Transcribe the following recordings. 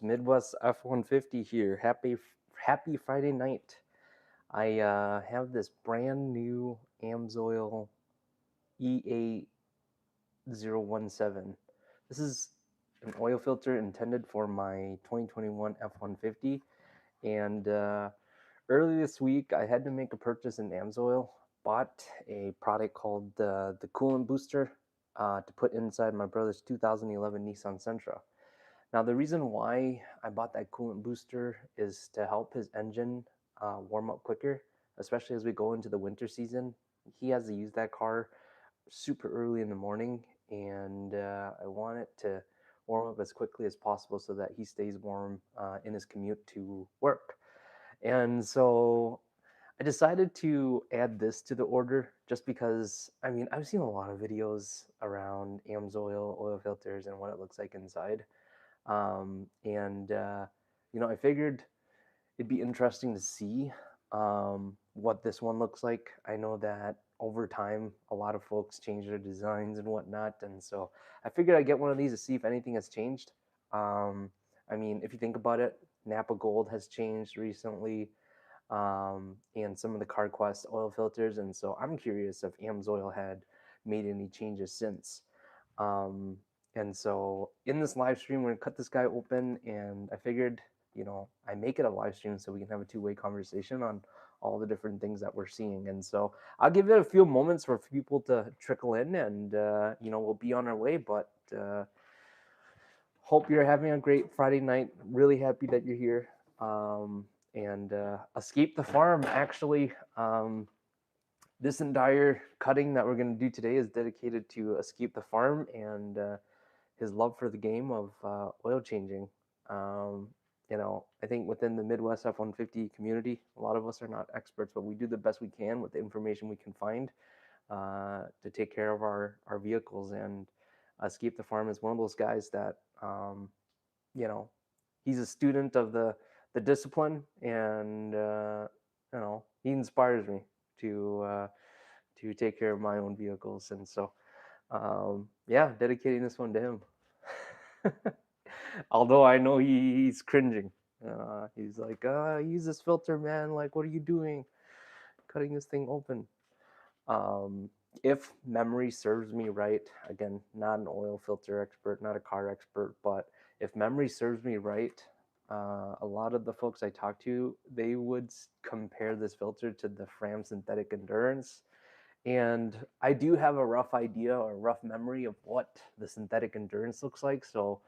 Midwest F-150 here. Happy Friday night. I have this brand new Amsoil EA017. This is an oil filter intended for my 2021 F-150. And early this week, I had to make a purchase in Amsoil. Bought a product called the coolant booster to put inside my brother's 2011 Nissan Sentra. Now, the reason why I bought that coolant booster is to help his engine warm up quicker, especially as we go into the winter season. He has to use that car super early in the morning, and I want it to warm up as quickly as possible so that he stays warm in his commute to work. And so I decided to add this to the order just because, I mean, I've seen a lot of videos around Amsoil oil filters and what it looks like inside. And I figured it'd be interesting to see what this one looks like. I know that over time, a lot of folks change their designs and whatnot, and so I figured I'd get one of these to see if anything has changed. I mean, if you think about it, Napa Gold has changed recently, and some of the CarQuest oil filters, and so I'm curious if Amsoil had made any changes since. Um, and so in this live stream, we're gonna cut this guy open, and I figured, I make it a live stream so we can have a two-way conversation on all the different things that we're seeing. And so I'll give it a few moments for people to trickle in, and we'll be on our way. But hope you're having a great Friday night. Really happy that you're here. And Escape the Farm, actually. This entire cutting that we're going to do today is dedicated to Escape the Farm and his love for the game of oil changing. Um, I think within the Midwest F-150 community, a lot of us are not experts, but we do the best we can with the information we can find to take care of our vehicles. And Escape the Farm is one of those guys that, you know, he's a student of the discipline, and he inspires me to take care of my own vehicles. And so yeah, dedicating this one to him. Although I know he's cringing. He's like, use this filter, man. Like, what are you doing? Cutting this thing open. If memory serves me right, again, not an oil filter expert, not a car expert, but if memory serves me right, a lot of the folks I talk to, they would compare this filter to the Fram Synthetic Endurance. And I do have a rough idea or rough memory of what the Synthetic Endurance looks like. So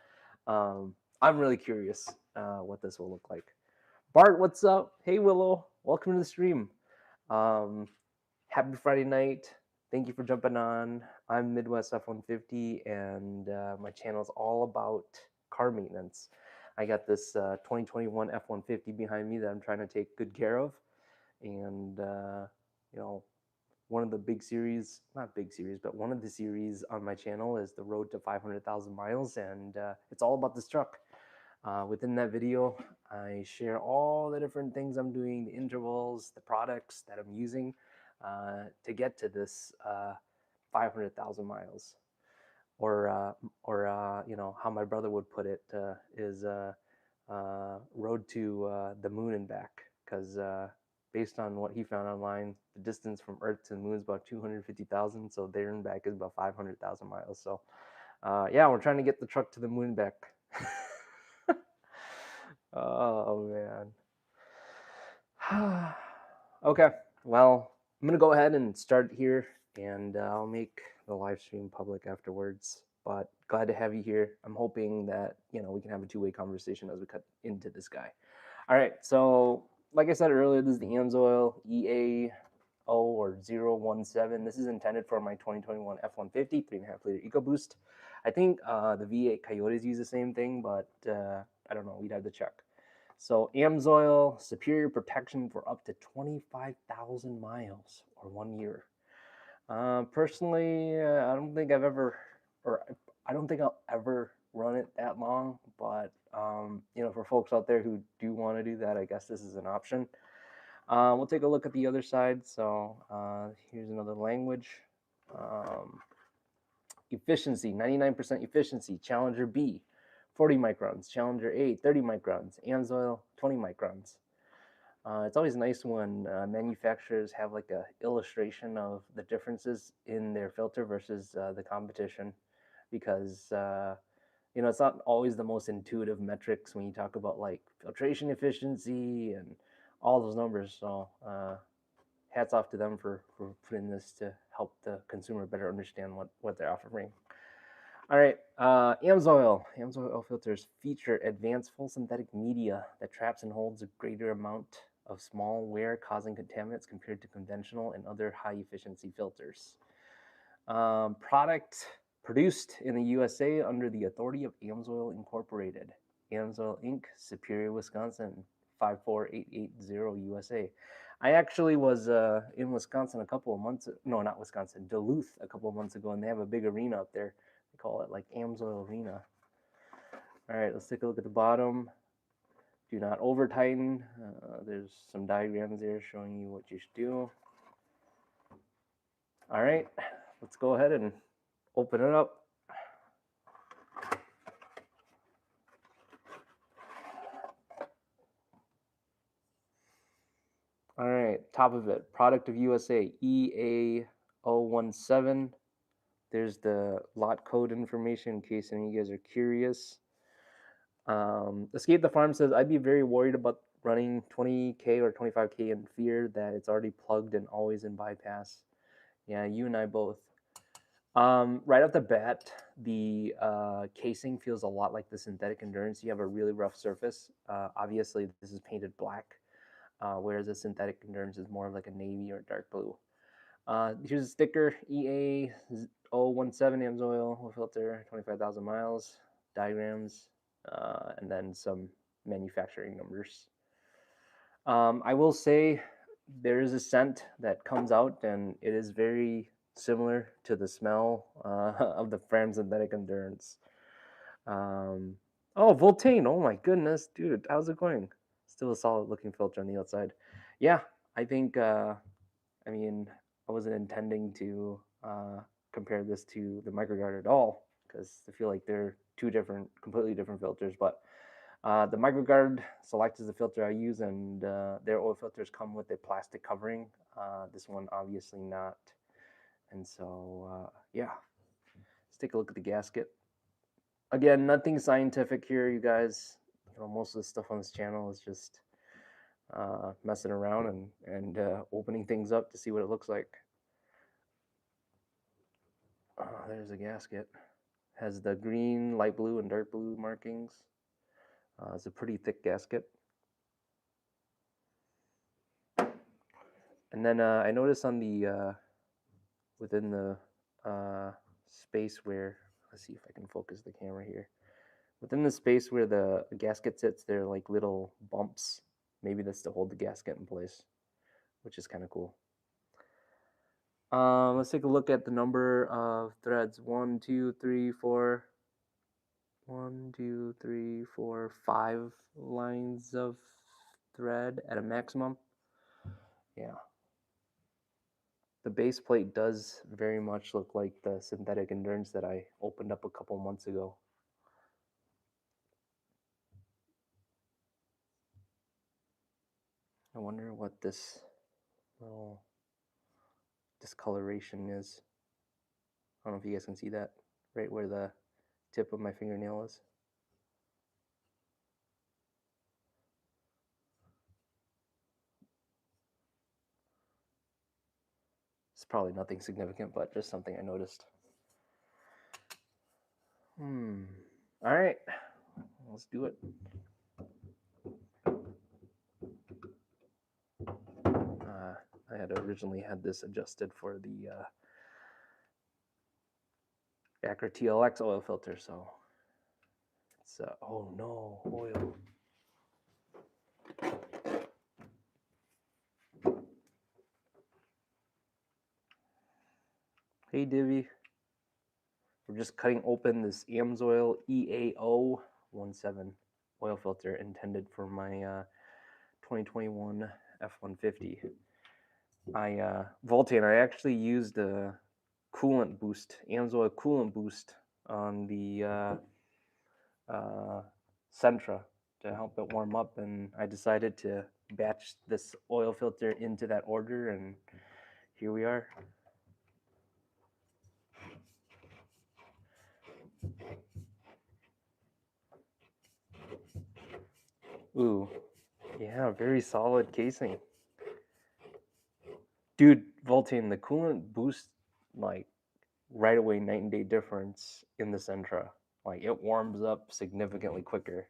I'm really curious what this will look like. Bart, what's up? Hey, Willow. Welcome to the stream. Happy Friday night. Thank you for jumping on. I'm Midwest F-150, and my channel is all about car maintenance. I got this 2021 F-150 behind me that I'm trying to take good care of. And, one of the big series, not big series, but one of the series on my channel is the road to 500,000 miles. And it's all about this truck. Within that video, I share all the different things I'm doing, the intervals, the products that I'm using to get to this 500,000 miles. Or how my brother would put it is road to the moon and back. Because based on what he found online, the distance from Earth to the moon is about 250,000. So there and back is about 500,000 miles. So yeah, we're trying to get the truck to the moon and back. Oh man. Okay, well, I'm gonna go ahead and start here, and I'll make the live stream public afterwards. But glad to have you here. I'm hoping that we can have a two-way conversation as we cut into this guy. All right, so like I said earlier, this is the Amsoil EA0 or 017. This is intended for my 2021 F-150 3.5 liter EcoBoost. I think the V8 Coyotes use the same thing, but I don't know. We'd have to check. So Amsoil, superior protection for up to 25,000 miles or 1 year. Personally, I don't think I've ever, or I don't think I'll ever run it that long. But for folks out there who do want to do that, I guess this is an option. We'll take a look at the other side. So here's another language. Efficiency, 99% efficiency. Challenger B. 40 microns. Challenger 8, 30 microns. Amsoil, 20 microns. It's always nice when manufacturers have like a illustration of the differences in their filter versus the competition, because it's not always the most intuitive metrics when you talk about like filtration efficiency and all those numbers. So hats off to them for putting this to help the consumer better understand what they're offering. All right, Amsoil. Amsoil oil filters feature advanced full synthetic media that traps and holds a greater amount of small wear causing contaminants compared to conventional and other high efficiency filters. Product produced in the USA under the authority of Amsoil Incorporated. Amsoil Inc., Superior, Wisconsin, 54880 USA. I actually was in Wisconsin a couple of months, no, not Wisconsin, Duluth a couple of months ago, and they have a big arena up there. They call it like Amsoil Arena. All right, let's take a look at the bottom. Do not over tighten. There's some diagrams there showing you what you should do. All right, let's go ahead and open it up. All right, top of it, product of USA, EA017. There's the lot code information in case any of you guys are curious. Escape the Farm says, I'd be very worried about running 20K or 25K in fear that it's already plugged and always in bypass. Yeah, you and I both. Right off the bat, the casing feels a lot like the synthetic endurance. You have a really rough surface. Obviously, this is painted black, whereas the synthetic endurance is more of like a navy or dark blue. Here's a sticker, EA017 Amsoil oil filter, 25,000 miles, diagrams, and then some manufacturing numbers. I will say there is a scent that comes out, and it is very similar to the smell of the Fram Synthetic Endurance. Oh, Voltane. Oh my goodness, dude. How's it going? Still a solid looking filter on the outside. Yeah, I think, I wasn't intending to compare this to the MicroGuard at all, because I feel like they're two completely different filters. But the MicroGuard Select is the filter I use, and their oil filters come with a plastic covering. This one obviously not. And so, yeah, let's take a look at the gasket. Again, nothing scientific here, you guys. Most of the stuff on this channel is just messing around and opening things up to see what it looks like. There's a gasket. Has the green, light blue, and dark blue markings. It's a pretty thick gasket. And then I noticed on the within the space where, let's see if I can focus the camera here. Within the space where the gasket sits, there are like little bumps. Maybe that's to hold the gasket in place, which is kind of cool. Let's take a look at the number of threads. 1, 2, 3, 4. 1, 2, 3, 4, 5 lines of thread at a maximum. Yeah. The base plate does very much look like the synthetic endurance that I opened up a couple months ago. I wonder what this little discoloration is. I don't know if you guys can see that, right where the tip of my fingernail is. It's probably nothing significant, but just something I noticed. All right, let's do it. I had originally had this adjusted for the Acra TLX oil filter, so it's oh no, oil. Hey Divvy, we're just cutting open this Amsoil EA017 oil filter intended for my 2021 F-150. Voltane, I actually used a coolant boost, Amsoil coolant boost on the Sentra to help it warm up, and I decided to batch this oil filter into that order, and here we are. Ooh, yeah, very solid casing. Dude, Voltane, the coolant boost, like, right away, night and day difference in the Sentra. Like, it warms up significantly quicker.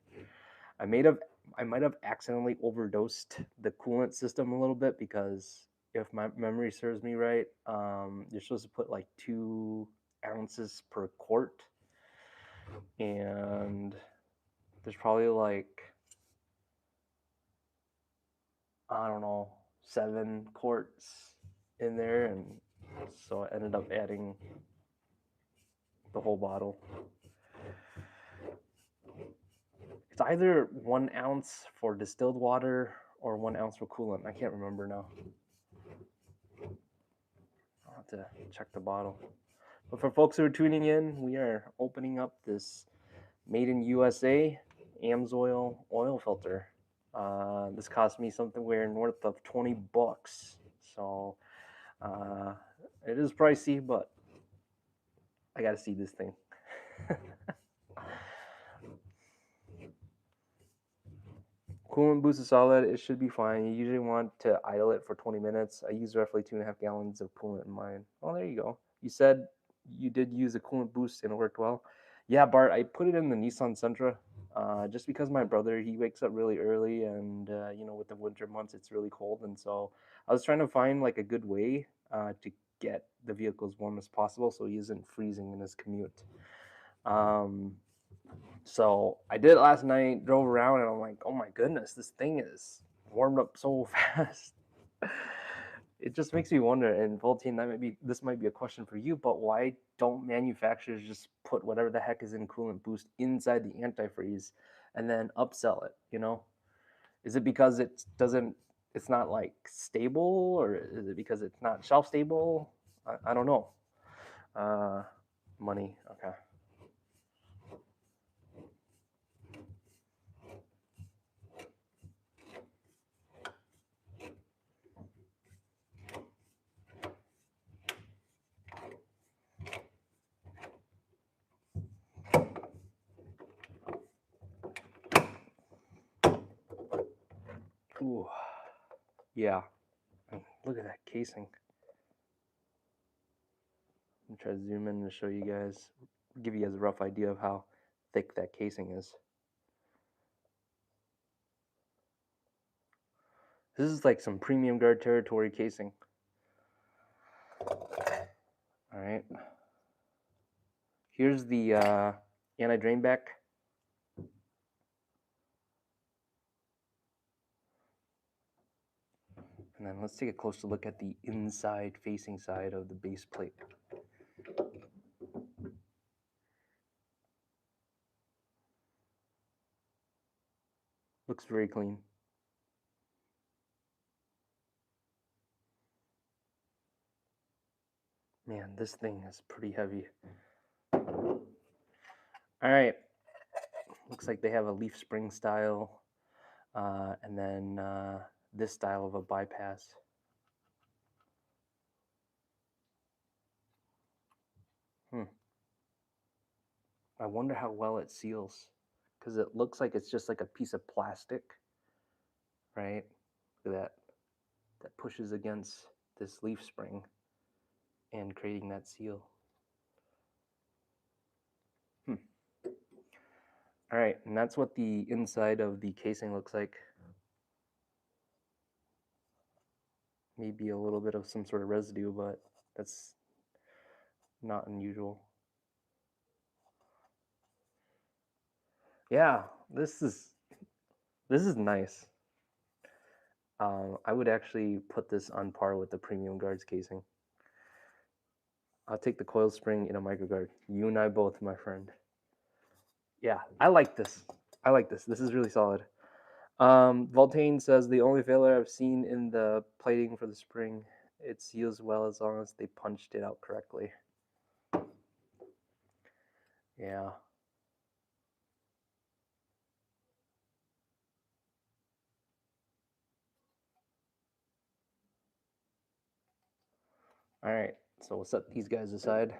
I may have I might have accidentally overdosed the coolant system a little bit, because if my memory serves me right, you're supposed to put like 2 ounces per quart, and there's probably like, I don't know, 7 quarts in there, and so I ended up adding the whole bottle. It's either 1 ounce for distilled water or 1 ounce for coolant. I can't remember now. I'll have to check the bottle. But for folks who are tuning in, we are opening up this made in USA Amsoil oil filter. This cost me somewhere north of $20. So it is pricey, but I got to see this thing. Coolant boost is solid. It should be fine. You usually want to idle it for 20 minutes. I use roughly 2.5 gallons of coolant in mine. Oh, there you go. You said you did use a coolant boost and it worked well. Yeah, Bart, I put it in the Nissan Sentra just because my brother, he wakes up really early, and, with the winter months, it's really cold. And so I was trying to find like a good way to get the vehicle as warm as possible so he isn't freezing in his commute. So I did it last night, drove around, and I'm like, oh my goodness, this thing is warmed up so fast. It just makes me wonder, and Voltane, this might be a question for you, but why don't manufacturers just put whatever the heck is in coolant boost inside the antifreeze and then upsell it? Is it because it's not like stable, or is it because it's not shelf stable? I don't know. Money, okay. Ooh, yeah. Look at that casing. I'm try to zoom in to show you guys, give you guys a rough idea of how thick that casing is. This is like some premium guard territory casing. All right. Here's the anti-drain back. And then let's take a closer look at the inside facing side of the base plate. Looks very clean. Man, this thing is pretty heavy. All right. Looks like they have a leaf spring style, and then this style of a bypass. I wonder how well it seals, because it looks like it's just like a piece of plastic, right? Look at that. That pushes against this leaf spring and creating that seal. All right, and that's what the inside of the casing looks like. Maybe a little bit of some sort of residue, but that's not unusual. Yeah, this is nice. I would actually put this on par with the Premium Guards casing. I'll take the coil spring in a microguard. You and I both, my friend. Yeah, I like this. This is really solid. Voltane says the only failure I've seen in the plating for the spring, it seals well as long as they punched it out correctly. Yeah. All right, so we'll set these guys aside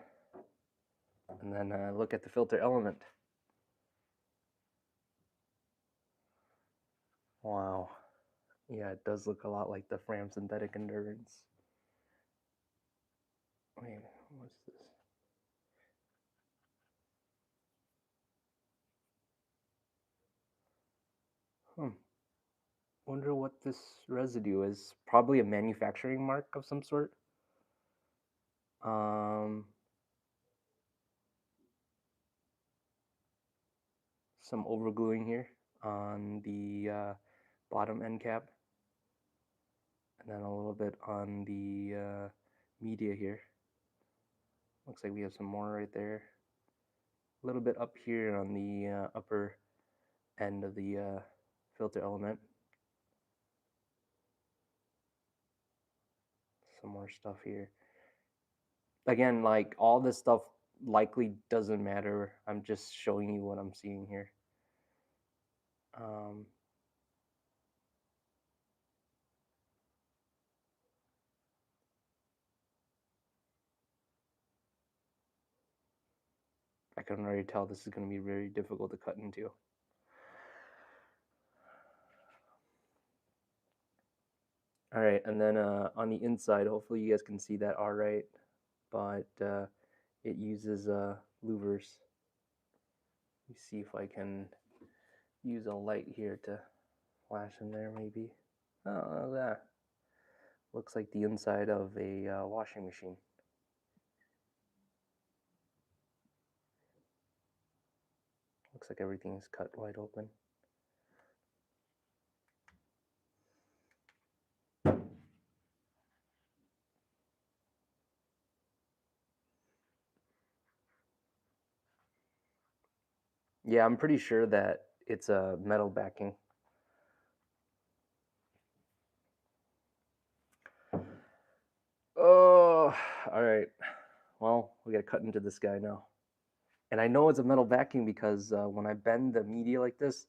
and then look at the filter element. Wow. Yeah, it does look a lot like the Fram Synthetic Endurance. Wait, what's this? Wonder what this residue is. Probably a manufacturing mark of some sort. Some overgluing here on the bottom end cap, and then a little bit on the media here. Looks like we have some more right there. A little bit up here on the upper end of the filter element. Some more stuff here. Again, like all this stuff likely doesn't matter. I'm just showing you what I'm seeing here. I can already tell this is going to be very difficult to cut into. All right, and then on the inside, hopefully you guys can see that all right, but it uses louvers. Let me see if I can use a light here to flash in there maybe. Oh, that looks like the inside of a washing machine. Looks like everything is cut wide open. Yeah, I'm pretty sure that it's a metal backing. Oh, all right. Well, we got to cut into this guy now. And I know it's a metal backing because when I bend the media like this,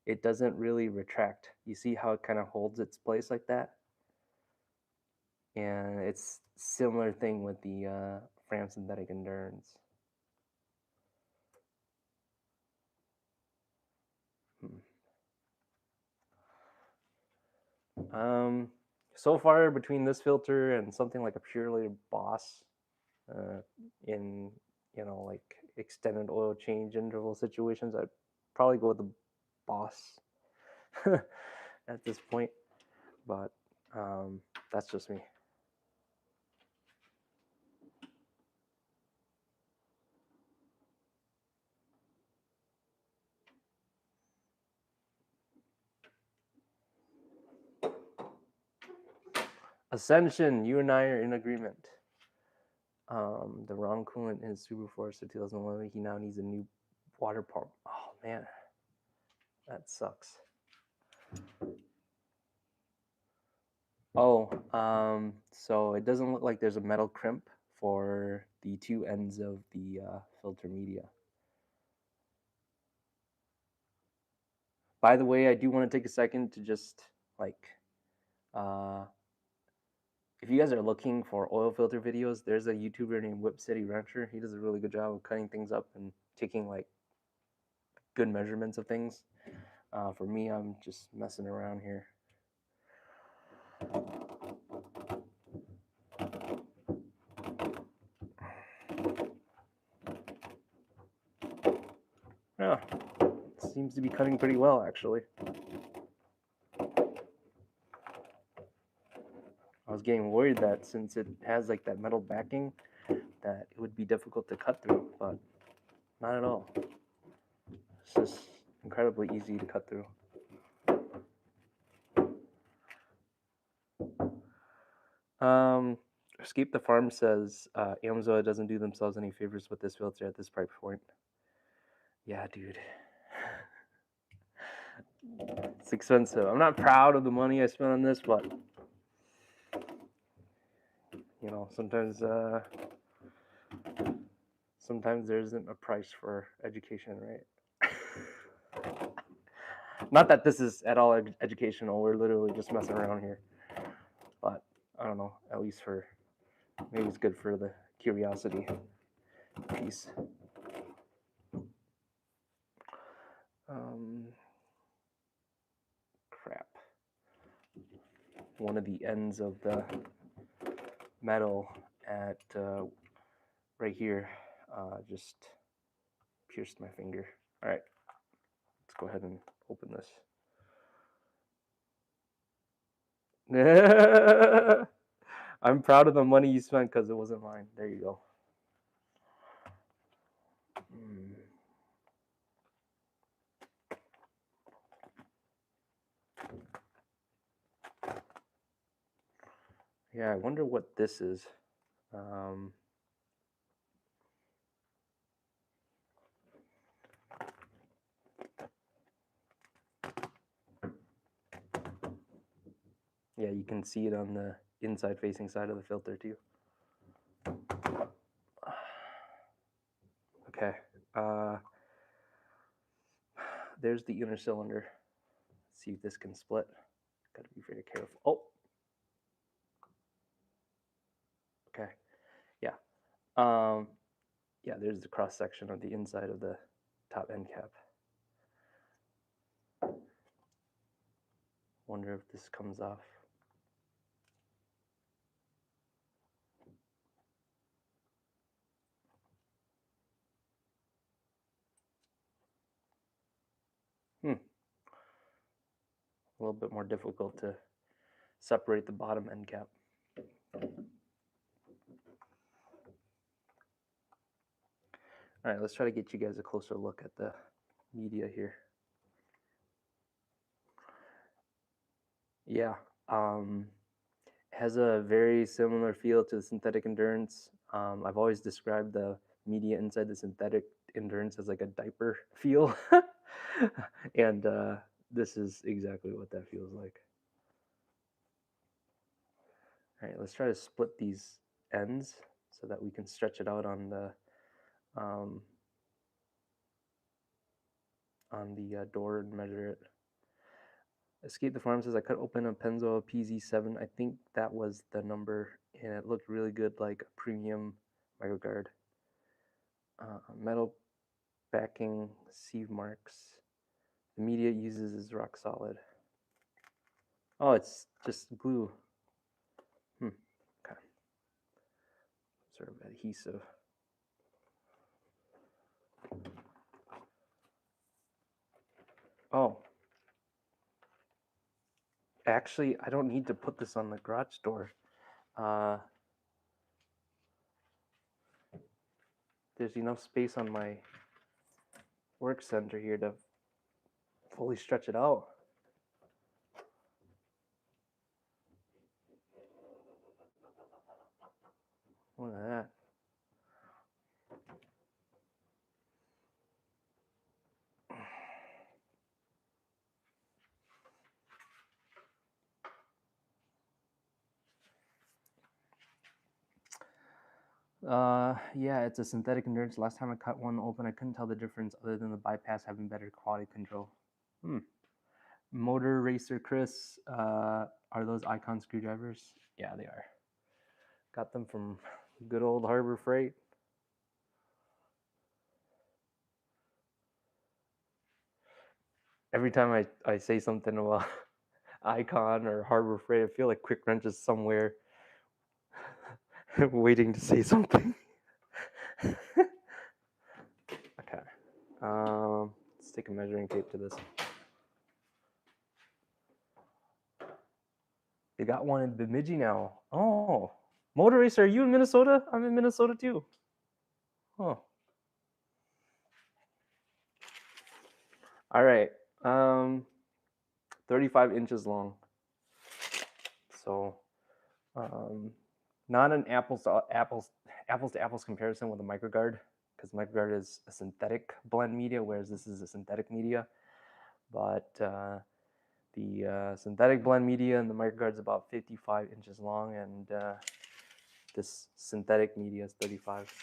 it doesn't really retract. You see how it kind of holds its place like that? And it's similar thing with the Fram Synthetic Endurance. So far between this filter and something like a purely Boss in, like extended oil change interval situations, I'd probably go with the Boss at this point, but that's just me. Ascension, you and I are in agreement. The wrong coolant in his Super Forester 2011. He now needs a new water pump. Oh man, that sucks. Oh, so it doesn't look like there's a metal crimp for the two ends of the filter media. By the way, I do want to take a second to just like, if you guys are looking for oil filter videos, there's a YouTuber named Whip City Rancher. He does a really good job of cutting things up and taking like good measurements of things. For me, I'm just messing around here. Yeah, seems to be cutting pretty well actually. I was getting worried that since it has like that metal backing, that it would be difficult to cut through, but not at all. It's just incredibly easy to cut through. Escape the Farm says Amsoil doesn't do themselves any favors with this filter at this price point. Yeah, dude. It's expensive. I'm not proud of the money I spent on this, but sometimes there isn't a price for education, right? Not that this is at all educational. We're literally just messing around here. But I don't know, at least for Maybe it's good for the curiosity piece. Crap. One of the ends of the metal at right here just pierced my finger. All right, let's go ahead and open this. I'm proud of the money you spent because it wasn't mine. There you go. Yeah, I wonder what this is. Yeah, you can see it on the inside facing side of the filter too. Okay. There's the inner cylinder. Let's see if this can split. Gotta be very careful. Oh. Okay. Yeah. Yeah, there's the cross section of the inside of the top end cap. Wonder if this comes off. A little bit more difficult to separate the bottom end cap. All right, let's try to get you guys a closer look at the media here. Yeah, has a very similar feel to the synthetic endurance. I've always described the media inside the synthetic endurance as like a diaper feel. And this is exactly what that feels like. All right, let's try to split these ends so that we can stretch it out on the door and measure it. Escape the Farm says I cut open a Pennzoil PZ7. I think that was the number, and it looked really good, like a premium microguard. Metal backing, sieve marks. The media it uses is rock solid. Oh, it's just glue. Okay. Sort of adhesive. Oh. Actually, I don't need to put this on the garage door. There's enough space on my work center here to fully stretch it out. Look at that. Yeah, it's a synthetic endurance. Last time I cut one open, I couldn't tell the difference other than the bypass having better quality control. Motor Racer Chris, are those Icon screwdrivers? Yeah, they are. Got them from good old Harbor Freight. Every time I say something about Icon or Harbor Freight, I feel like Quick Wrench is somewhere waiting to say something. Okay. Let's take a measuring tape to this. They got one in Bemidji now. Oh, Motor Racer, are you in Minnesota? I'm in Minnesota too. Oh. All right. 35 inches long. So, not an apples to apples comparison with a microguard, because microguard is a synthetic blend media, whereas this is a synthetic media. But the synthetic blend media and the microguard is about 55 inches long, and this synthetic media is 35.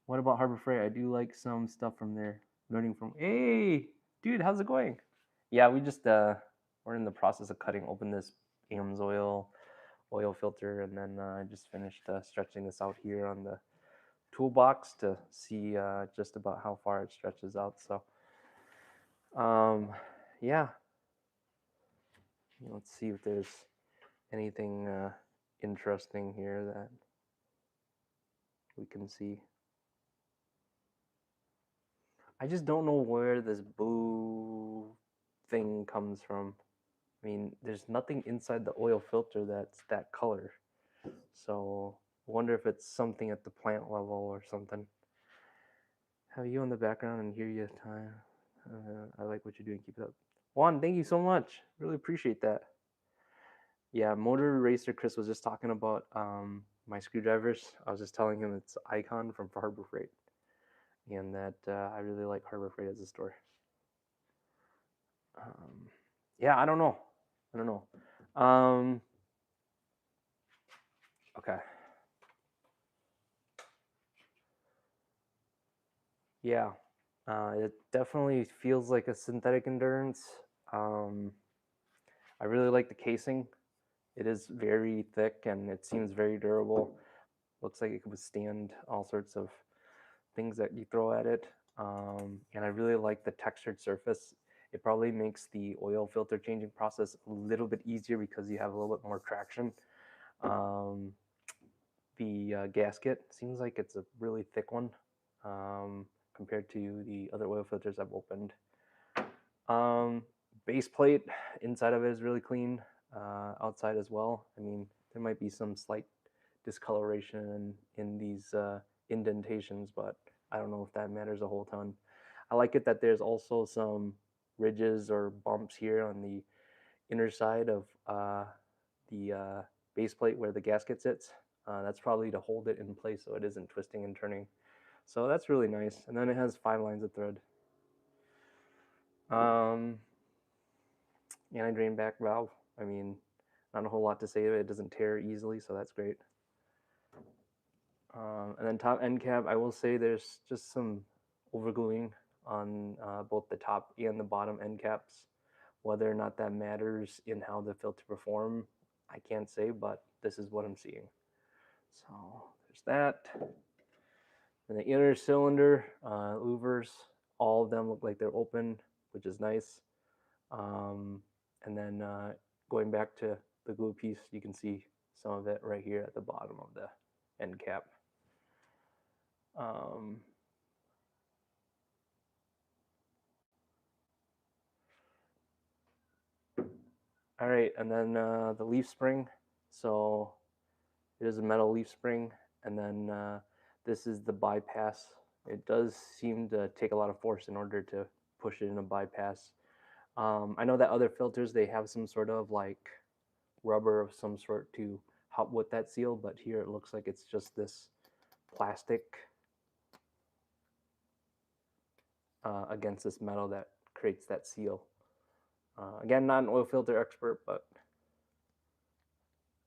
What about Harbor Freight? I do like some stuff from there. Learning from, hey, dude, how's it going? Yeah, we just we're in the process of cutting open this Amsoil oil filter, and then I just finished stretching this out here on the toolbox to see just about how far it stretches out. So yeah, let's see if there's anything interesting here that we can see. I just don't know where this blue thing comes from. I mean, there's nothing inside the oil filter that's that color. So I wonder if it's something at the plant level or something. Have you on the background and hear you time. I like what you're doing. Keep it up. Juan, thank you so much. Really appreciate that. Yeah, Motor Racer Chris was just talking about my screwdrivers. I was just telling him it's Icon from Harbor Freight, and that I really like Harbor Freight as a store. Yeah, I don't know. Okay. Yeah, it definitely feels like a synthetic endurance. I really like the casing. It is very thick and it seems very durable. Looks like it could withstand all sorts of things that you throw at it. And I really like the textured surface. It probably makes the oil filter changing process a little bit easier because you have a little bit more traction. The gasket seems like it's a really thick one compared to the other oil filters I've opened. Base plate inside of it is really clean. Outside as well. I mean, there might be some slight discoloration in these indentations, but I don't know if that matters a whole ton. I like it that there's also some ridges or bumps here on the inner side of the base plate where the gasket sits. That's probably to hold it in place so it isn't twisting and turning. So that's really nice. And then it has 5 lines of thread. Anti-drain back valve. I mean, not a whole lot to say. It doesn't tear easily, so that's great. And then top end cap, I will say there's just some overgluing on both the top and the bottom end caps. Whether or not that matters in how the filter perform, I can't say, but this is what I'm seeing. So there's that. And the inner cylinder louvers, all of them look like they're open, which is nice. And then going back to the glue piece, you can see some of it right here at the bottom of the end cap. All right, and then the leaf spring. So it is a metal leaf spring, and then this is the bypass. It does seem to take a lot of force in order to push it in a bypass. I know that other filters, they have some sort of like rubber of some sort to help with that seal, but here it looks like it's just this plastic against this metal that creates that seal. Again, not an oil filter expert, but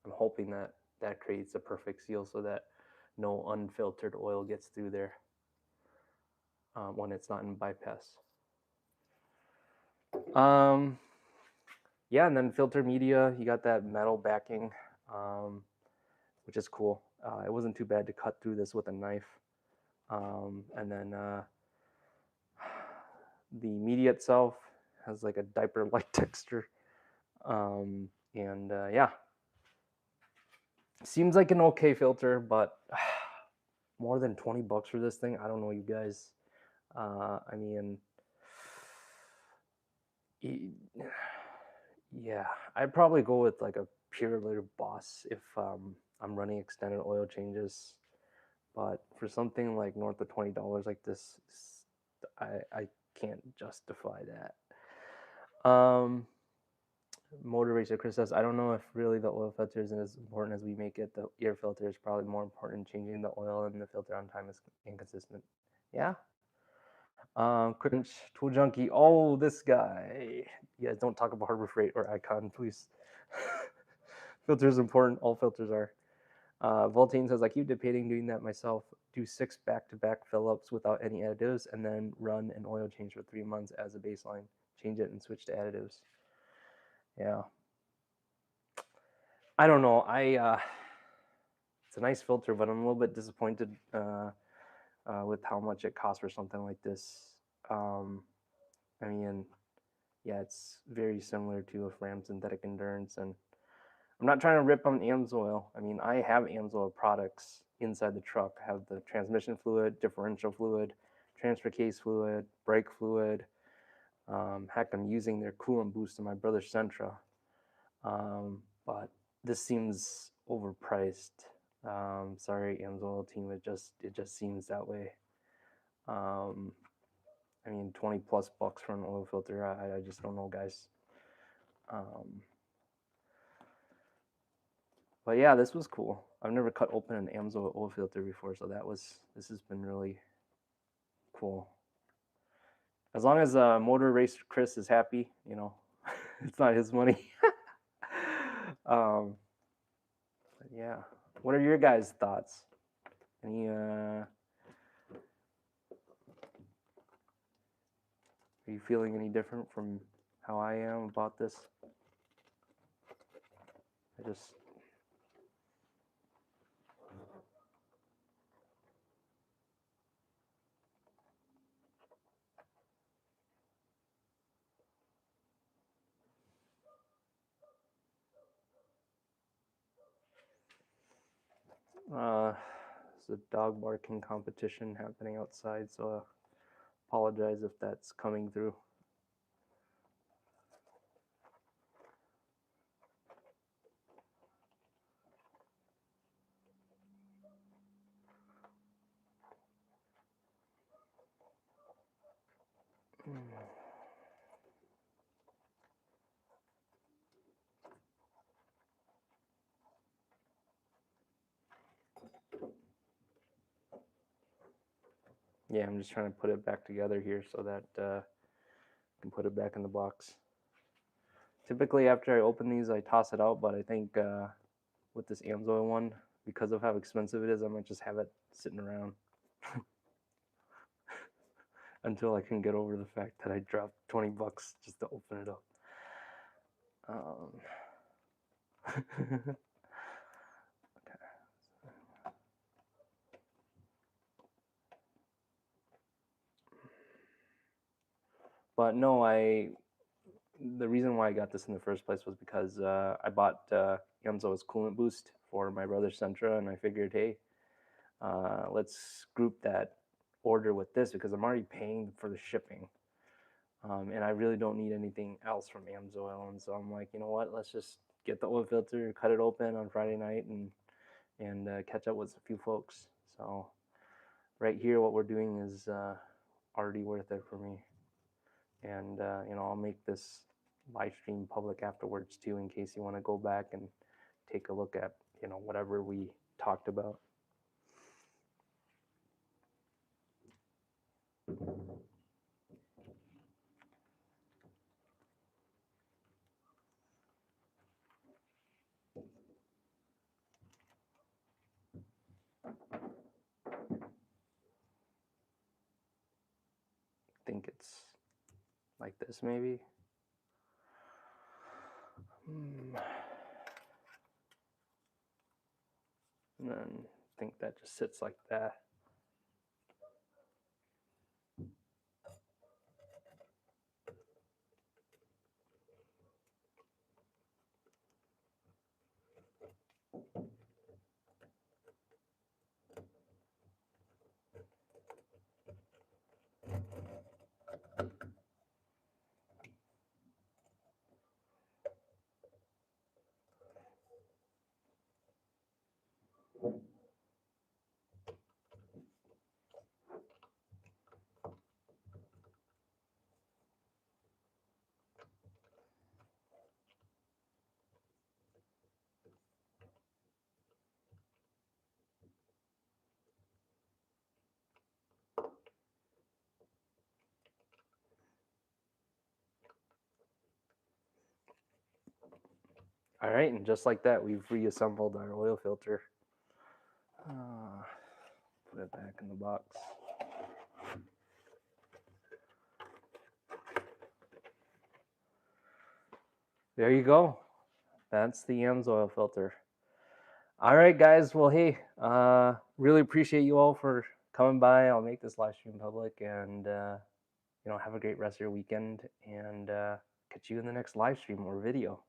I'm hoping that that creates a perfect seal so that no unfiltered oil gets through there when it's not in bypass. Yeah, and then filter media, you got that metal backing, which is cool. It wasn't too bad to cut through this with a knife. And then the media itself has like a diaper-like texture. Yeah, seems like an okay filter, but more than 20 bucks for this thing, I don't know, you guys. I mean, yeah, I'd probably go with like a Pure Boss if I'm running extended oil changes. But for something like north of $20 like this, I can't justify that. Motor Racer Chris says, I don't know if really the oil filter isn't as important as we make it. The air filter is probably more important. Changing the oil and the filter on time is inconsistent. Yeah. Quick Tool Junkie. Oh, this guy. You guys don't talk about Harbor Freight or Icon, please. Filter is important. All filters are. Voltaine says, I keep debating doing that myself. Do 6 back-to-back fill-ups without any additives and then run an oil change for 3 months as a baseline. Change it and switch to additives. Yeah. I don't know. It's a nice filter, but I'm a little bit disappointed with how much it costs for something like this. I mean, yeah, it's very similar to a Ram Synthetic Endurance, and I'm not trying to rip on Amsoil. I mean, I have Amsoil products inside the truck. I have the transmission fluid, differential fluid, transfer case fluid, brake fluid. Heck, I'm using their coolant boost in my brother's Sentra. But this seems overpriced. Sorry, Amsoil team. It just seems that way. I mean, 20 plus bucks for an oil filter. I just don't know, guys. But yeah, this was cool. I've never cut open an Amsoil oil filter before, so this has been really cool. As long as Motor Racer Chris is happy, you know, it's not his money. But yeah, what are your guys' thoughts? Any are you feeling any different from how I am about this? I just there's a dog barking competition happening outside, so apologize if that's coming through. Yeah, I'm just trying to put it back together here so that I can put it back in the box. Typically, after I open these, I toss it out, but I think with this Amsoil one, because of how expensive it is, I might just have it sitting around until I can get over the fact that I dropped 20 bucks just to open it up. Okay. But no, the reason why I got this in the first place was because I bought Amsoil's coolant boost for my brother's Sentra, and I figured, hey, let's group that order with this because I'm already paying for the shipping, and I really don't need anything else from Amsoil. And so I'm like, you know what? Let's just get the oil filter, cut it open on Friday night, and catch up with a few folks. So right here, what we're doing is already worth it for me. And you know, I'll make this live stream public afterwards too, in case you want to go back and take a look at, you know, whatever we talked about. I think it's like this maybe. And then I think that just sits like that. All right, and just like that, we've reassembled our oil filter. Put it back in the box. There you go. That's the Amsoil filter. All right, guys. Well, hey, really appreciate you all for coming by. I'll make this live stream public, and have a great rest of your weekend, and catch you in the next live stream or video.